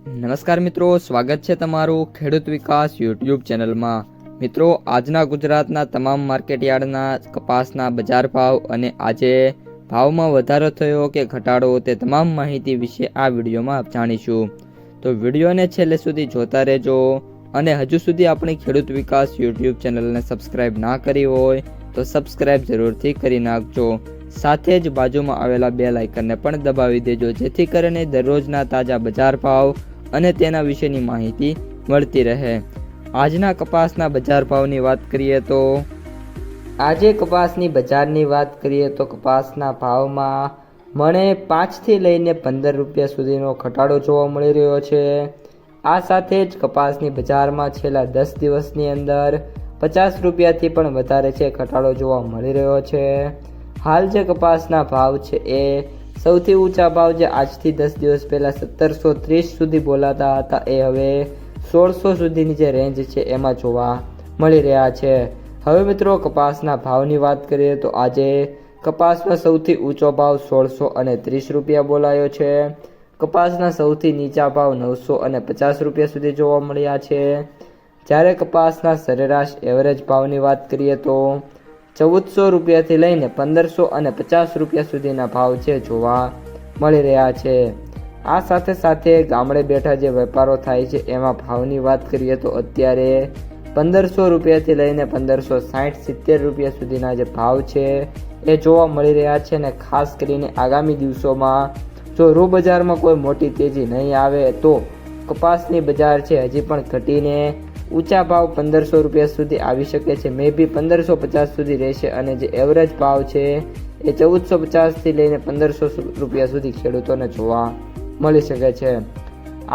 નમસ્કાર મિત્રો, સ્વાગત છે તમારું ખેડૂત વિકાસ યુટ્યુબ ચેનલમાં। મિત્રો, આજના ગુજરાતના તમામ માર્કેટયાર્ડના કપાસના બજાર ભાવ અને આજે ભાવમાં વધારો થયો કે ઘટાડો તે તમામ માહિતી વિશે આ વિડીયોમાં જાણીશું। તો વિડીયોને છેલ્લે સુધી જોતા રહેજો અને હજુ સુધી આપણી ખેડૂત વિકાસ યુટ્યુબ ચેનલને સબસ્ક્રાઇબ ના કરી હોય તો સબસ્ક્રાઇબ જરૂરથી કરી નાખજો। સાથે જ બાજુમાં આવેલા બેલ આઇકનને પણ દબાવી દેજો જેથી કરીને દરરોજના તાજા બજાર ભાવ અને તેના વિશેની માહિતી મળતી રહે। આજના કપાસના બજાર ભાવની વાત કરીએ તો આજે કપાસની બજારની વાત કરીએ તો કપાસના ભાવમાં મણે 5 થી લઈને 15 રૂપિયા સુધીનો ઘટાડો જોવા મળી રહ્યો છે। આ સાથે જ કપાસની બજારમાં છેલ્લા 10 દિવસની અંદર 50 રૂપિયાથી પણ વધારે છે ઘટાડો જોવા મળી રહ્યો છે। હાલ જે કપાસના ભાવ છે એ સૌથી ઊંચા ભાવ જે આજથી 10 દિવસ પહેલાં 1730 સુધી બોલાતા હતા એ હવે 1600 સુધીની જે રેન્જ છે એમાં જોવા મળી રહ્યા છે। હવે મિત્રો કપાસના ભાવની વાત કરીએ તો આજે કપાસમાં સૌથી ઊંચો ભાવ 1630 રૂપિયા બોલાયો છે। કપાસના સૌથી નીચા ભાવ 950 રૂપિયા સુધી જોવા મળ્યા છે। જ્યારે કપાસના સરેરાશ એવરેજ ભાવની વાત કરીએ તો 1400 રૂપિયાથી લઈને 1550 રૂપિયા સુધીના ભાવ છે જોવા મળી રહ્યા છે। આ સાથે સાથે ગામડે બેઠા જે વેપારો થાય છે એમાં ભાવની વાત કરીએ તો અત્યારે 1500 રૂપિયાથી લઈને 1560-70 રૂપિયા સુધીના જે ભાવ છે એ જોવા મળી રહ્યા છે। અને ખાસ કરીને આગામી દિવસોમાં જો રૂ બજારમાં કોઈ મોટી તેજી નહીં આવે તો કપાસની બજાર છે હજી પણ ઘટીને ઊંચા ભાવ 1500 રૂપિયા સુધી આવી શકે છે। મે બી 1550 સુધી રહેશે અને જે એવરેજ ભાવ છે એ 1450થી લઈને 1500 રૂપિયા સુધી ખેડૂતોને જોવા મળી શકે છે।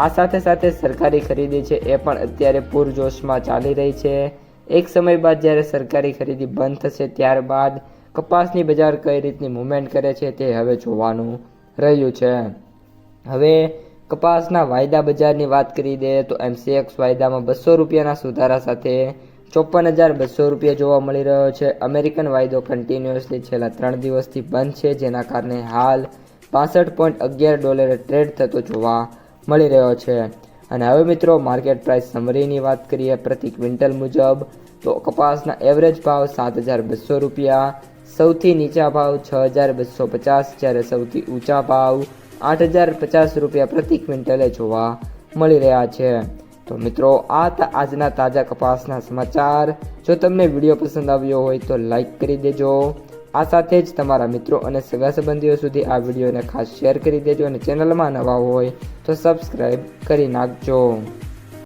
આ સાથે સાથે સરકારી ખરીદી છે એ પણ અત્યારે પૂરજોશમાં ચાલી રહી છે। એક સમય બાદ જ્યારે સરકારી ખરીદી બંધ થશે ત્યારબાદ કપાસની બજાર કઈ રીતની મૂવમેન્ટ કરે છે તે હવે જોવાનું રહ્યું છે। હવે કપાસના વાયદા બજારની વાત કરી દઈએ તો MCX વાયદામાં 200 રૂપિયાના સુધારા સાથે 54,200 રૂપિયા જોવા મળી રહ્યો છે। અમેરિકન વાયદો કન્ટિન્યુઅસલી છેલ્લા 3 દિવસથી બંધ છે જેના કારણે હાલ $65.11 ટ્રેડ થતો જોવા મળી રહ્યો છે। અને હવે મિત્રો માર્કેટ પ્રાઇસ સમરીની વાત કરીએ પ્રતિ ક્વિન્ટલ મુજબ તો કપાસના એવરેજ ભાવ 7,200 રૂપિયા, સૌથી નીચા ભાવ 6,250 જ્યારે સૌથી ઊંચા ભાવ 8,050 રૂપિયા પ્રતિ ક્વિન્ટલે જોવા મળી રહ્યા છે। તો મિત્રો આ આજના તાજા કપાસના સમાચાર। જો તમને વિડીયો પસંદ આવ્યો હોય તો લાઈક કરી દેજો। આ સાથે જ તમારા મિત્રો અને સગા સંબંધીઓ સુધી આ વિડીયોને ખાસ શેર કરી દેજો અને ચેનલમાં નવા હોય તો સબસ્ક્રાઈબ કરી નાખજો।